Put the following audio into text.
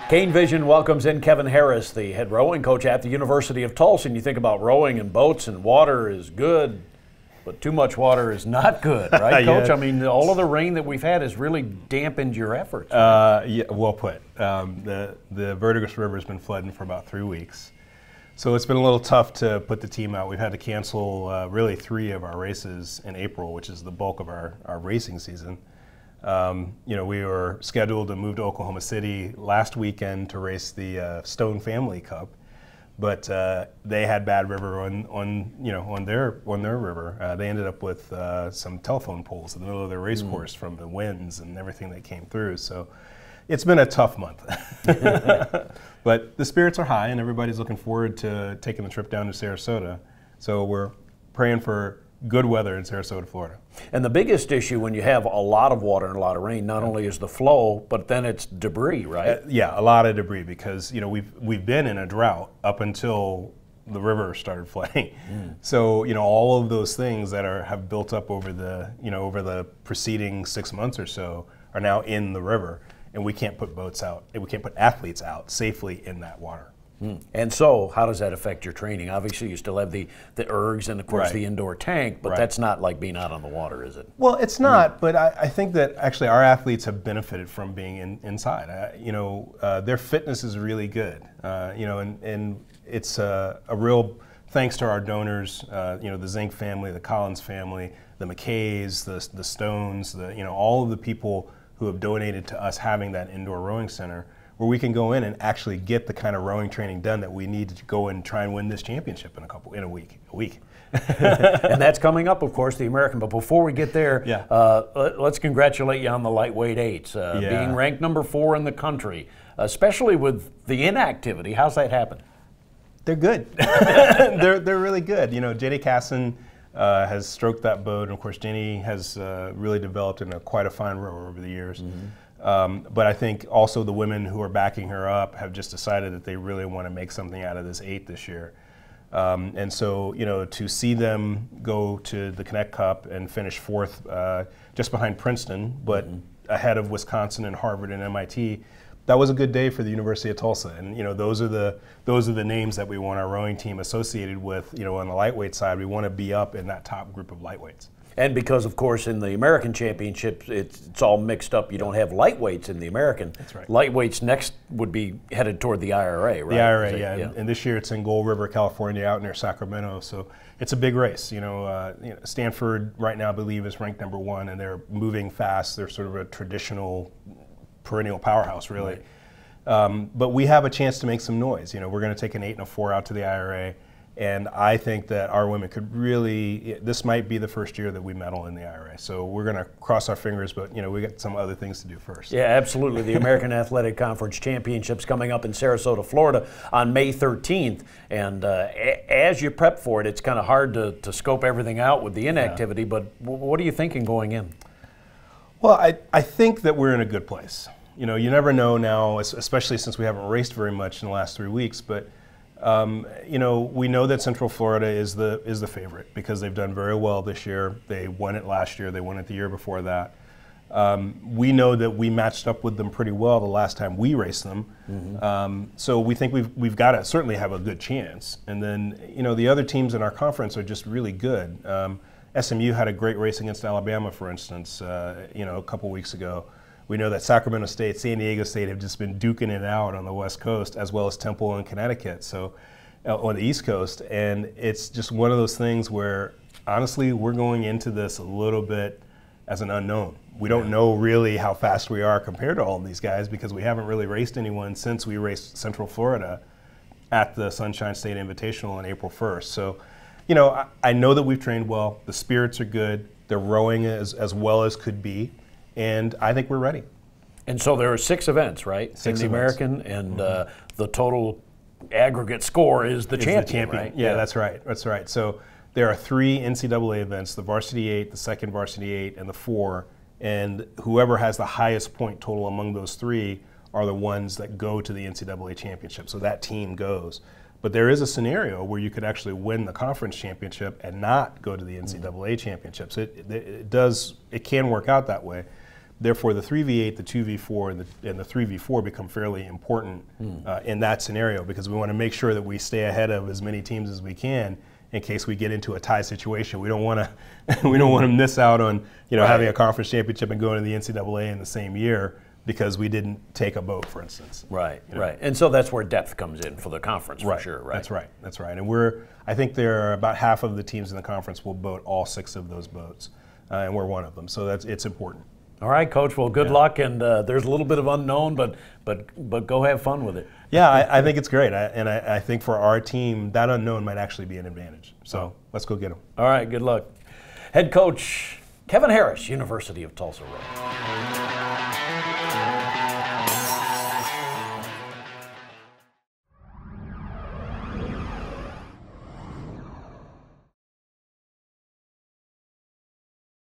Kane Vision welcomes in Kevin Harris, the head rowing coach at the University of Tulsa. And you think about rowing and boats and water is good, but too much water is not good, right, Coach? Yeah. I mean, all of the rain that we've had has really dampened your efforts. Yeah, well put. The Verdigris River has been flooding for about 3 weeks. So it's been a little tough to put the team out. We've had to cancel really 3 of our races in April, which is the bulk of our racing season. We were scheduled to move to Oklahoma City last weekend to race the Stone Family Cup, but they had bad river on their river. They ended up with some telephone poles in the middle of their race course from the winds and everything that came through. So it's been a tough month. But the spirits are high, and everybody's looking forward to taking the trip down to Sarasota. So we're praying for good weather in Sarasota, Florida. And the biggest issue when you have a lot of water and a lot of rain, not only is the flow, but then it's debris, right? Yeah, a lot of debris, because we've been in a drought up until the river started flooding. So all of those things that have built up over the preceding 6 months or so are now in the river, and we can't put boats out, and we can't put athletes out safely in that water. And so, how does that affect your training? Obviously, you still have the ergs and, of course, the indoor tank, but that's not like being out on the water, is it? Well, it's not, but I think that actually our athletes have benefited from being inside. Their fitness is really good, and it's a real thanks to our donors, the Zink family, the Collins family, the McKays, the Stones, all of the people who have donated to us having that indoor rowing center, where we can go in and actually get the kind of rowing training done that we need to go and try and win this championship in a week. And that's coming up, of course, the American. But before we get there, let's congratulate you on the lightweight eights, being ranked number 4 in the country, especially with the inactivity. How's that happen? They're good. they're really good. Jenny Casson has stroked that boat, and of course Jenny has really developed into quite a fine rower over the years. But I think also the women who are backing her up have just decided that they really want to make something out of this 8 this year. And so, to see them go to the Connect Cup and finish 4th just behind Princeton, but ahead of Wisconsin and Harvard and MIT, that was a good day for the University of Tulsa. And those are the names that we want our rowing team associated with. On the lightweight side, we want to be up in that top group of lightweights. And because, of course, in the American Championship, it's all mixed up. You don't have lightweights in the American. That's right. Lightweights next would be headed toward the IRA, right? The IRA, yeah. And this year it's in Gold River, California, out near Sacramento. So it's a big race. Stanford right now, I believe, is ranked number 1, and they're moving fast. They're sort of a traditional, perennial powerhouse, really. Right. But we have a chance to make some noise. We're going to take an 8 and a 4 out to the IRA. And I think that our women could really, this might be the first year that we medal in the IRA. So we're going to cross our fingers, but we got some other things to do first. Yeah, absolutely. The American Athletic Conference Championships coming up in Sarasota, Florida on May 13th. And as you prep for it, it's kind of hard to scope everything out with the inactivity, but what are you thinking going in? Well, I think that we're in a good place. You never know now, especially since we haven't raced very much in the last 3 weeks, but we know that Central Florida is the favorite because they've done very well this year. They won it last year. They won it the year before that. We know that we matched up with them pretty well the last time we raced them. So we think we've got to certainly have a good chance. And then the other teams in our conference are just really good. SMU had a great race against Alabama, for instance, a couple weeks ago. We know that Sacramento State, San Diego State have just been duking it out on the West Coast, as well as Temple and Connecticut, so on the East Coast. And it's just one of those things where, honestly, we're going into this a little bit as an unknown. We don't know really how fast we are compared to all of these guys because we haven't really raced anyone since we raced Central Florida at the Sunshine State Invitational on April 1st. So, I know that we've trained well. The spirits are good. They're rowing as well as could be. And I think we're ready. And so there are 6 events, right? 6 in the events. American, and the total aggregate score is the champion, right? Yeah, that's right. That's right. So there are 3 NCAA events: the varsity 8, the second varsity 8, and the 4. And whoever has the highest point total among those 3 are the ones that go to the NCAA championship. So that team goes. But there is a scenario where you could actually win the conference championship and not go to the NCAA championships. It can work out that way. Therefore, the 3v8, the 2v4, and the 3v4 become fairly important in that scenario, because we want to make sure that we stay ahead of as many teams as we can in case we get into a tie situation. We don't want to we don't want to miss out on having a conference championship and going to the NCAA in the same year because we didn't take a boat, for instance. Right, right. And so that's where depth comes in for the conference, for sure, right? That's right, that's right. And I think there are about half of the teams in the conference will boat all 6 of those boats, and we're one of them. So it's important. All right, Coach. Well, good luck, and there's a little bit of unknown, but go have fun with it. Yeah, I think it's great, and I think for our team, that unknown might actually be an advantage. So let's go get them. All right, good luck. Head coach Kevin Harris, University of Tulsa Road.